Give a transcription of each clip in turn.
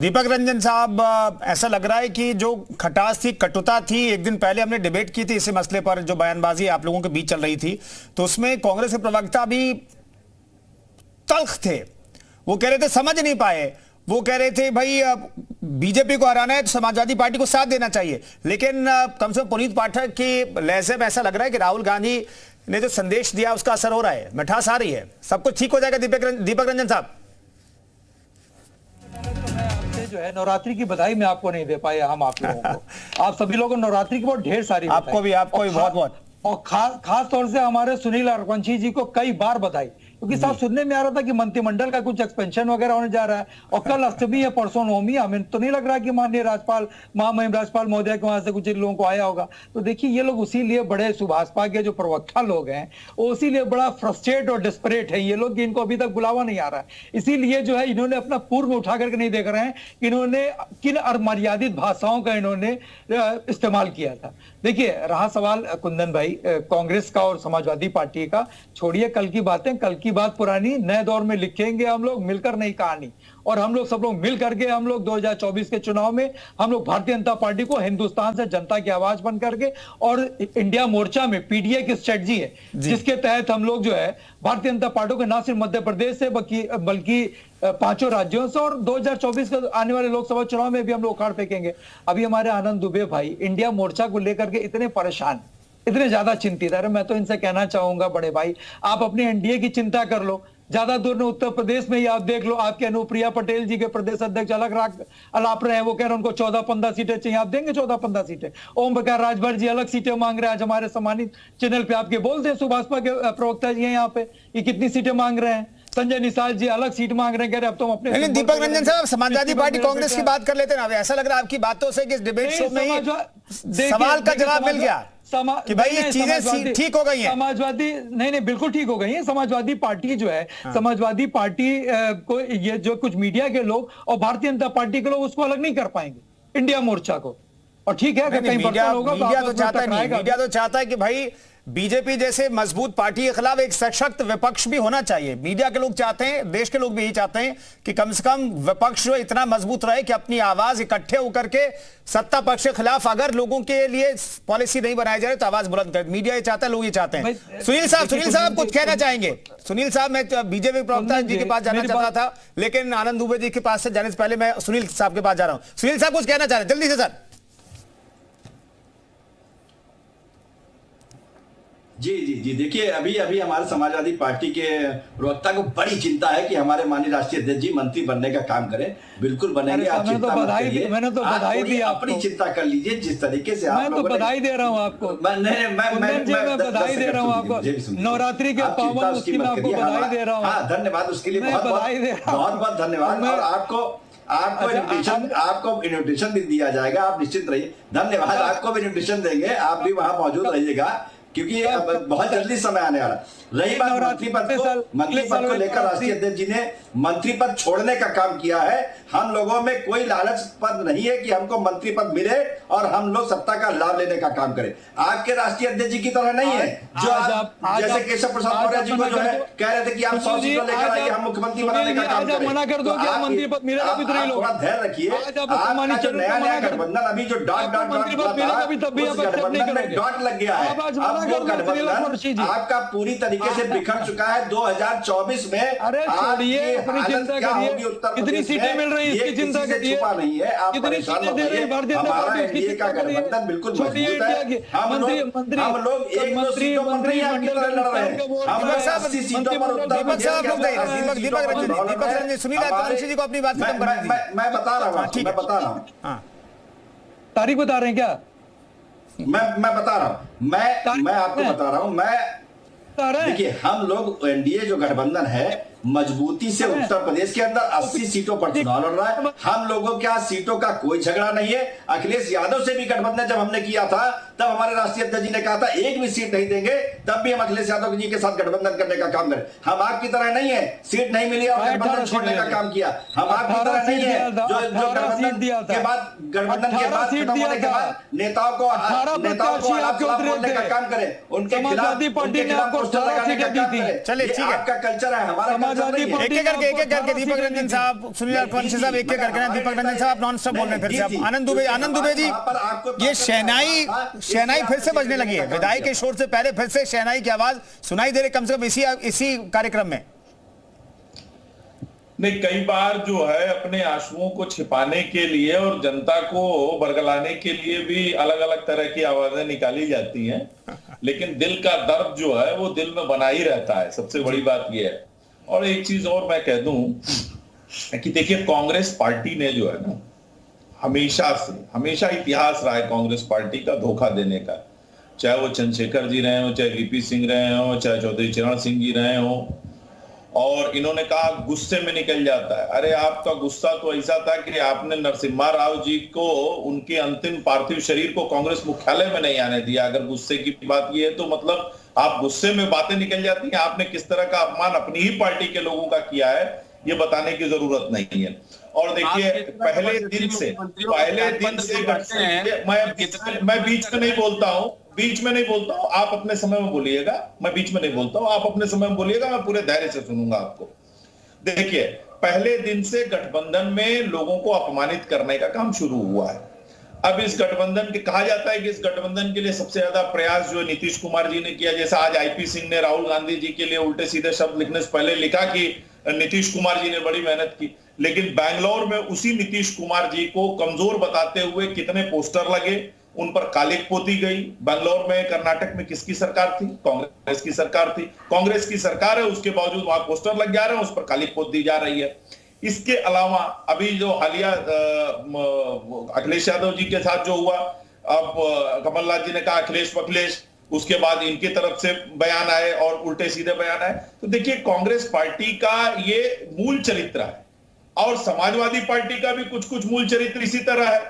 दीपक रंजन साहब, ऐसा लग रहा है कि जो खटास थी, कटुता थी, एक दिन पहले हमने डिबेट की थी इसी मसले पर, जो बयानबाजी आप लोगों के बीच चल रही थी, तो उसमें कांग्रेस के प्रवक्ता भी तल्ख थे। वो कह रहे थे समझ नहीं पाए, वो कह रहे थे भाई बीजेपी को हराना है तो समाजवादी पार्टी को साथ देना चाहिए। लेकिन कम से कम पुनीत पाठक की लहजे में ऐसा लग रहा है कि राहुल गांधी ने जो संदेश दिया उसका असर हो रहा है, मिठास आ रही है, सब कुछ ठीक हो जाएगा। दीपक रंजन साहब, जो है नवरात्रि की बधाई मैं आपको नहीं दे पाया, हम आप लोगों को आप सभी लोगों को नवरात्रि की बहुत ढेर सारी आपको भी बहुत बहुत, और खास तौर से हमारे सुनील अरवंशी जी को कई बार बधाई, क्योंकि साहब सुनने में आ रहा था कि मंत्रिमंडल का कुछ एक्सपेंशन वगैरह होने जा रहा है और कल अष्टमी है, परसों नवमी। हमें तो नहीं लग रहा कि माननीय राज्यपाल महामहिम राज्यपाल महोदय के वहां से कुछ लोगों को आया होगा। तो देखिए ये लोग उसी लिए बड़े सुभाषपा के जो प्रवक्ता लोग हैं वो उसी लिए बड़ा फ्रस्ट्रेट और डिस्परेट है ये लोग कि इनको अभी तक बुलावा नहीं आ रहा है। इसीलिए जो है इन्होंने अपना पूर्व उठा करके नहीं देख रहे हैं कि इन्होंने किन अमर्यादित भाषाओं का इन्होंने इस्तेमाल किया था। देखिए रहा सवाल कुंदन भाई कांग्रेस का और समाजवादी पार्टी का, छोड़िए कल की बातें, कल की बात पुरानी, नए दौर में लिखेंगे हम लोग मिलकर नई कहानी। और हम लोग सब लोग मिल करके हम लोग 2024 के चुनाव में हम लोग भारतीय जनता पार्टी को हिंदुस्तान से जनता की आवाज बन करके, और इंडिया मोर्चा में पीडीए की स्ट्रेटजी है जिसके तहत हम लोग जो है भारतीय जनता पार्टी को न सिर्फ मध्य प्रदेश से बल्कि 5 राज्यों से और 2024 के आने वाले लोकसभा चुनाव में भी हम लोग उखाड़ फेंकेंगे। अभी हमारे आनंद दुबे भाई इंडिया मोर्चा को लेकर के इतने परेशान, इतने ज्यादा चिंतित है। मैं तो इनसे कहना चाहूंगा बड़े भाई आप अपनी एनडीए की चिंता कर लो, ज्यादा दूर में उत्तर प्रदेश में ही आप देख लो, आपके अनुप्रिया पटेल जी के प्रदेश अध्यक्ष अलग अलाप रहे हैं, वो कह रहे हैं उनको 14-15 सीटें चाहिए, आप देंगे 14-15 सीटें। ओम प्रकाश राजभर जी अलग सीटें मांग रहे हैं, आज हमारे सम्मानित चैनल पे आपके बोलते हैं सुभाषपा के प्रवक्ता जी हैं यहाँ पे, ये कितनी सीटें मांग रहे हैं। संजय निषाद जी अलग सीट मांग रहे हैं, कह रहे अब तुम अपने। दीपक रंजन साहब, समाजवादी पार्टी कांग्रेस की बात कर लेते हैं ना, ऐसा लग रहा है आपकी बातों से कि इस डिबेट शो में ही सवाल का जवाब मिल गया कि भाई ये चीजें ठीक हो गई हैं। समाजवादी नहीं बिल्कुल ठीक हो गई है। समाजवादी पार्टी जो है समाजवादी पार्टी को ये जो कुछ मीडिया के लोग और भारतीय जनता पार्टी के लोग उसको अलग नहीं कर पाएंगे इंडिया मोर्चा को। और ठीक है मीडिया तो चाहता है कि भाई बीजेपी जैसे मजबूत पार्टी के खिलाफ एक सशक्त विपक्ष भी होना चाहिए। मीडिया के लोग चाहते हैं, देश के लोग भी यही चाहते हैं कि कम से कम विपक्ष जो इतना मजबूत रहे कि अपनी आवाज इकट्ठे होकर के सत्ता पक्ष के खिलाफ अगर लोगों के लिए पॉलिसी नहीं बनाई जाए तो आवाज बुलंद करे। मीडिया ये चाहता है, लोग ये चाहते हैं। सुनील साहब कुछ कहना चाहेंगे? सुनील साहब, मैं बीजेपी प्रवक्ता जी के पास जाना चाहता था, लेकिन आनंद दुबे जी के पास से जाने से पहले मैं सुनील साहब के पास जा रहा हूं। सुनील साहब कुछ कहना चाह रहे हैं, जल्दी से सर। जी देखिए, अभी हमारे समाजवादी पार्टी के प्रवक्ता को बड़ी चिंता है कि हमारे माननीय राष्ट्रीय अध्यक्ष जी मंत्री बनने का काम करें। बिल्कुल बनेंगे, आप चिंता मत करिए। मैंने तो बधाई दी, अपनी चिंता कर लीजिए जिस तरीके से आप। मैं तो बधाई दे रहा हूं आपको, मैं बधाई दे रहा हूं आपको, नवरात्रि के पावन उसकी मैं आपको बधाई दे रहा हूं। हाँ, धन्यवाद उसके लिए, बहुत बहुत धन्यवाद। और आपको इन्विटेशन भी दिया जाएगा, आप निश्चिंत रहिए। धन्यवाद, आपको भी इन्विटेशन देंगे, आप भी वहां मौजूद रहिएगा क्योंकि बहुत जल्दी समय आने वाला। रही बात मंत्री पद को लेकर राष्ट्रीय अध्यक्ष जी ने मंत्री पद छोड़ने का काम किया है। हम लोगों में कोई लालच पद नहीं है कि हमको मंत्री पद मिले और हम लोग सत्ता का लाभ लेने का काम करें। आपके राष्ट्रीय अध्यक्ष जी की तरह नहीं है जो जैसे केशव प्रसाद मौर्य जी को जो है कह रहे थे कि आप 100 सीटों लेकर आइए, हम मुख्यमंत्री बनाने का काम करें। मना कर दो क्या मंत्री पद मिलेगा? थोड़ा धैर्य रखिए। आपका जो नया गठबंधन अभी जो डॉट लग गया है, आपका पूरी तरीके से बिखर चुका है। 2024 में अरे छोड़िए, अपनी चिंता करिए, कितनी सीटें मिल रही है इसकी चिंता करिए। छुपा नहीं है, आप परेशान मत होइए। हमारा एनडीए का गठबंधन बिल्कुल मजबूत है। हम लोग एक दो सीटों पर नहीं आपकी तरह लड़ रहे हैं। हम 80 सीटों पर उत्तर प्रदेश के अंदर। दीपक रंजन, सुनील अरवंशी जी को अपनी बात खत्म करने दीजिए। मैं बता रहा हूँ, तारीख बता रहे हैं क्या? मैं बता रहा हूँ, मैं आपको बता रहा हूँ। देखिए, हम लोग एनडीए जो गठबंधन है मजबूती से उत्तर प्रदेश के अंदर 80 सीटों पर चुनाव लड़ रहा है। हम लोगों के यहाँ सीटों का कोई झगड़ा नहीं है। अखिलेश यादव से भी गठबंधन जब हमने किया था तब हमारे राष्ट्रीय अध्यक्ष जी ने कहा था एक भी सीट नहीं देंगे, तब भी हम अखिलेश यादव जी के साथ गठबंधन करने का काम करें। हम आपकी तरह नहीं है सीट नहीं मिली और गठबंधन छोड़ने का काम किया। हम आपकी तरह नहीं है जो गठबंधन के बाद खत्म होने के बाद नेताओं को बोलने का काम करें, उनके खिलाफ पोस्टर लगाने का काम करें। चलिए, ठीक है, आपका कल्चर है, हमारा समाजवादी एक एक करके दीपक रंजन साहब, सुनील लालवंशी साहब, एक एक करके ना। दीपक रंजन साहब नॉन स्टॉप बोल रहे हैं फिर से। आप आनंद दुबे जी, ये शहनाई फिर से बजने लगी है। विदाई के शोर से पहले फिर से शहनाई की आवाज सुनाई दे रही, कम से कम इसी कार्यक्रम में। नहीं, कई बार जो है अपने आंसुओं को छिपाने के लिए और जनता को बरगलाने के लिए भी अलग अलग तरह की आवाजें निकाली जाती हैं, लेकिन दिल का दर्द जो है वो दिल में बना ही रहता है। सबसे बड़ी बात यह है। और एक चीज और मैं कह दूं कि देखिए, कांग्रेस पार्टी ने जो है ना, हमेशा इतिहास रहा है कांग्रेस पार्टी का धोखा देने का। चाहे वो चंद्रशेखर जी रहे हो, चाहे वीपी सिंह रहे हो, चाहे चौधरी चरण सिंह जी रहे हो। और इन्होंने कहा गुस्से में निकल जाता है। अरे आपका गुस्सा तो ऐसा था कि आपने नरसिम्हा राव जी को उनके अंतिम पार्थिव शरीर को कांग्रेस मुख्यालय में नहीं आने दिया। अगर गुस्से की बात ये है तो मतलब आप गुस्से में बातें निकल जाती हैं। आपने किस तरह का अपमान अपनी ही पार्टी के लोगों का किया है ये बताने की जरूरत नहीं है। और देखिए, पहले दिन से मैं बीच में नहीं बोलता हूं, आप अपने समय में बोलिएगा। मैं बीच में नहीं बोलता हूं, आप अपने समय में बोलिएगा, मैं पूरे धैर्य से सुनूंगा आपको। देखिए, पहले दिन से गठबंधन में लोगों को अपमानित करने का काम शुरू हुआ है। अब इस गठबंधन के कहा जाता है कि इस गठबंधन के लिए सबसे ज्यादा प्रयास जो नीतीश कुमार जी ने किया। जैसा आज आईपी सिंह ने राहुल गांधी जी के लिए उल्टे सीधे शब्द लिखने से पहले लिखा कि नीतीश कुमार जी ने बड़ी मेहनत की, लेकिन बैंगलोर में उसी नीतीश कुमार जी को कमजोर बताते हुए कितने पोस्टर लगे, उन पर कालिक पोती गई। बैंगलोर में, कर्नाटक में किसकी सरकार थी? कांग्रेस की सरकार थी। कांग्रेस की सरकार है, उसके बावजूद वहां पोस्टर लग जा रहे हैं, उस पर कालिक पोत दी जा रही है। इसके अलावा अभी जो हालिया अखिलेश यादव जी के साथ जो हुआ, अब कमलनाथ जी ने कहा अखिलेश वखिलेश, उसके बाद इनकी तरफ से बयान आए और उल्टे सीधे बयान आए। तो देखिए, कांग्रेस पार्टी का ये मूल चरित्र है और समाजवादी पार्टी का भी कुछ मूल चरित्र इसी तरह है।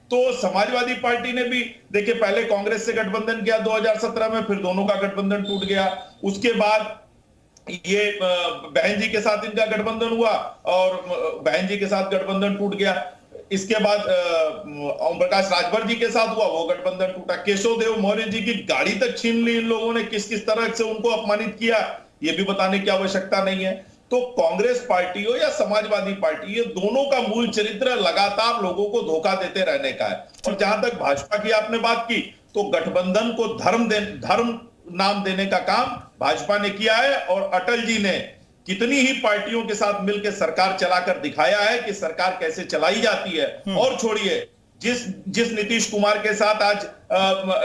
तो समाजवादी पार्टी ने भी देखिए, पहले कांग्रेस से गठबंधन किया 2017 में, फिर दोनों का गठबंधन टूट गया। उसके बाद ये बहन जी के साथ इनका गठबंधन हुआ और बहन जी के साथ गठबंधन टूट गया। इसके बाद ओम प्रकाश राजभर जी के साथ हुआ, वो गठबंधन टूटा। केशव देव मौर्य जी की गाड़ी तक छीन ली इन लोगों ने। किस किस तरह से उनको अपमानित किया ये भी बताने की आवश्यकता नहीं है। तो कांग्रेस पार्टी हो या समाजवादी पार्टी, ये दोनों का मूल चरित्र लगातार लोगों को धोखा देते रहने का है। और जहां तक भाजपा की आपने बात की, तो गठबंधन को धर्म नाम देने का काम भाजपा ने किया है। और अटल जी ने कितनी ही पार्टियों के साथ मिलकर सरकार चलाकर दिखाया है कि सरकार कैसे चलाई जाती है। और छोड़िए, जिस नीतीश कुमार के साथ आज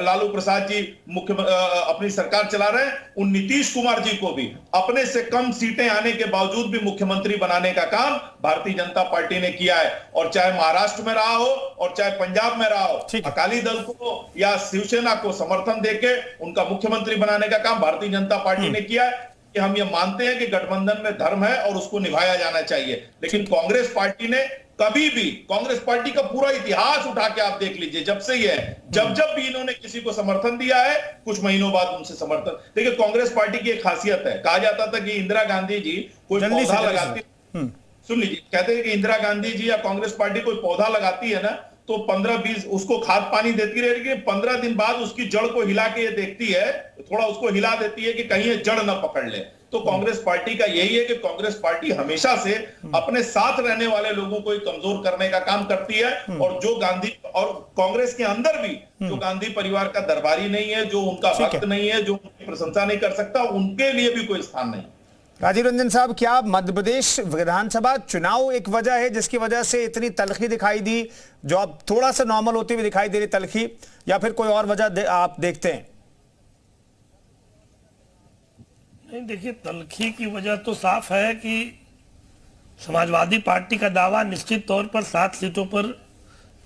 लालू प्रसाद जी अपनी सरकार चला रहे हैं, उन नीतीश कुमार जी को भी अपने से कम सीटें आने के बावजूद भी मुख्यमंत्री बनाने का काम भारतीय जनता पार्टी ने किया है। और चाहे महाराष्ट्र में रहा हो और चाहे पंजाब में रहा हो, अकाली दल को या शिवसेना को समर्थन देके उनका मुख्यमंत्री बनाने का काम भारतीय जनता पार्टी ने किया है। कि हम ये मानते हैं कि गठबंधन में धर्म है और उसको निभाया जाना चाहिए। लेकिन कांग्रेस पार्टी ने कभी भी, कांग्रेस पार्टी का पूरा इतिहास उठा के आप देख लीजिए, जब से ये है, जब भी इन्होंने किसी को समर्थन दिया है, कुछ महीनों बाद उनसे समर्थन। देखिए, कांग्रेस पार्टी की एक खासियत है, कहा जाता था कि इंदिरा गांधी जी कोई पौधा लगाती, सुन लीजिए, कहते हैं कि इंदिरा गांधी जी या कांग्रेस पार्टी कोई पौधा लगाती है ना, तो 15-20 उसको खाद पानी देती रहेगी, 15 दिन बाद उसकी जड़ को हिला के ये देखती है, थोड़ा उसको हिला देती है कि कहीं ये जड़ ना पकड़ ले। तो कांग्रेस पार्टी का यही है कि कांग्रेस पार्टी हमेशा से अपने साथ रहने वाले लोगों को कमजोर करने का काम करती है। और जो गांधी, और कांग्रेस के अंदर भी जो गांधी परिवार का दरबारी नहीं है, जो उनका भक्त नहीं है, जो उनकी प्रशंसा नहीं कर सकता, उनके लिए भी कोई स्थान नहीं। राजीव रंजन साहब, क्या मध्य प्रदेश विधानसभा चुनाव एक वजह है जिसकी वजह से इतनी तलखी दिखाई दी, जो अब थोड़ा सा नॉर्मल होती हुई दिखाई दे रही तलखी, या फिर कोई और वजह आप देखते हैं? नहीं, देखिए, तलखी की वजह तो साफ है कि समाजवादी पार्टी का दावा निश्चित तौर पर 7 सीटों पर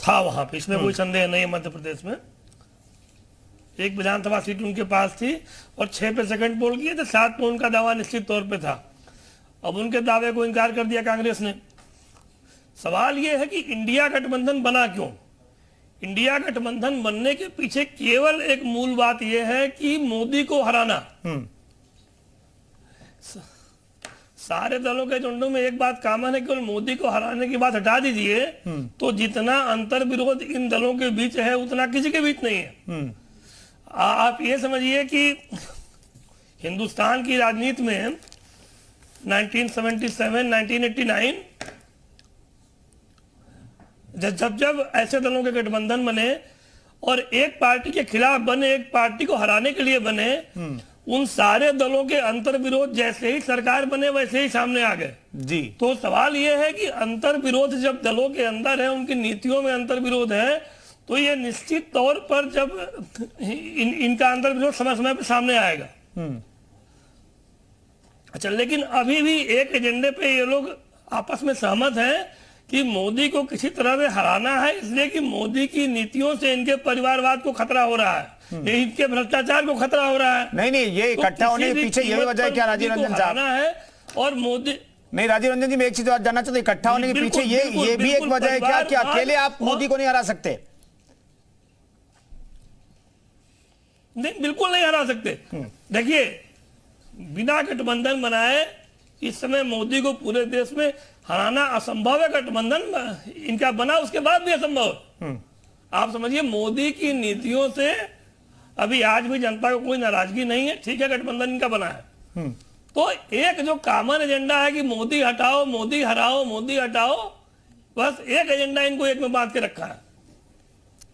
था वहां पे, इसमें कोई संदेह नहीं है। मध्य प्रदेश में एक विधानसभा सीट उनके पास थी और 6 पे सेकंड पोल किए थे, 7 पे उनका दावा निश्चित तौर पे था। अब उनके दावे को इनकार कर दिया कांग्रेस ने। सवाल यह है कि इंडिया गठबंधन बना क्यों? इंडिया गठबंधन बनने के पीछे केवल एक मूल बात यह है कि मोदी को हराना। सारे दलों के झुंडों में एक बात कॉमन है, केवल मोदी को हराने की बात हटा दीजिए तो जितना अंतर विरोध इन दलों के बीच है उतना किसी के बीच नहीं है। आप ये समझिए कि हिंदुस्तान की राजनीति में 1977, 1989 जब ऐसे दलों के गठबंधन बने और एक पार्टी के खिलाफ बने, एक पार्टी को हराने के लिए बने, उन सारे दलों के अंतर विरोध जैसे ही सरकार बने वैसे ही सामने आ गए जी। तो सवाल यह है कि अंतर विरोध जब दलों के अंदर है, उनकी नीतियों में अंतर विरोध है, तो ये निश्चित तौर पर जब इनका अंतर विरोध समय समय पर सामने आएगा। अच्छा, लेकिन अभी भी एक एजेंडे पे ये लोग आपस में सहमत हैं कि मोदी को किसी तरह से हराना है, इसलिए कि मोदी की नीतियों से इनके परिवारवाद को खतरा हो रहा है, इनके भ्रष्टाचार को खतरा हो रहा है। नहीं, ये इकट्ठा होने के पीछे यही वजह है क्या राजीव रंजन साहब? है और मोदी नहीं, राजीव रंजन जी, मैं एक चीज और जानना चाहता हूं, इकट्ठा होने के पीछे ये भी एक वजह है क्या कि अकेले आप मोदी को नहीं हरा सकते? नहीं, बिल्कुल नहीं हरा सकते। देखिए, बिना गठबंधन बनाए इस समय मोदी को पूरे देश में हराना असंभव है। गठबंधन इनका बना उसके बाद भी असंभव। आप समझिए, मोदी की नीतियों से अभी आज भी जनता को कोई नाराजगी नहीं है, ठीक है, गठबंधन इनका बना है। तो एक जो कॉमन एजेंडा है कि मोदी हटाओ, मोदी हराओ, मोदी हटाओ, बस एक एजेंडा इनको एक में बांध के रखा है।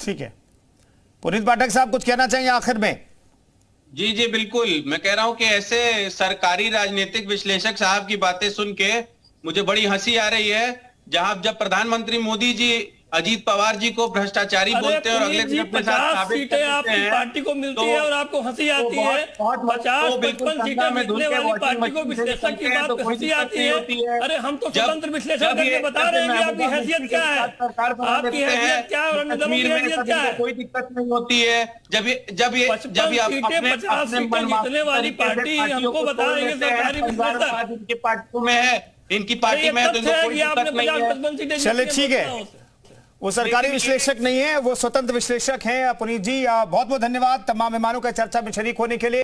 ठीक है, पुनीत पाठक साहब कुछ कहना चाहिए आखिर में? जी जी बिल्कुल, मैं कह रहा हूं कि ऐसे सरकारी राजनीतिक विश्लेषक साहब की बातें सुन के मुझे बड़ी हंसी आ रही है, जब प्रधानमंत्री मोदी जी अजीत पवार जी को भ्रष्टाचारी बोलते हैं और अगले दिन अपने साथ साबित करते हैं, आपकी पार्टी को मिलती है और आपको हंसी आती है। 50-55 सीटें मिलने वाली पार्टी को विश्लेषक की बात हंसी आती है। अरे हम तो स्वतंत्र विश्लेषण करके बता रहे हैं कि आपकी हैसियत क्या है, आपकी हैसियत क्या है और अन्य दलों की हैसियत क्या है। कोई दिक्कत नहीं होती है। जब जीतने वाली पार्टी हमको बता रही है सरकारी विश्लेषक इनकी पार्टियों में है, इनकी पार्टी में है, तो कोई दिक्कत नहीं है। चलिए ठीक है, वो सरकारी विश्लेषक नहीं है, वो स्वतंत्र विश्लेषक हैं। पुनीत जी, बहुत बहुत धन्यवाद तमाम मेहमानों का चर्चा में शरीक होने के लिए।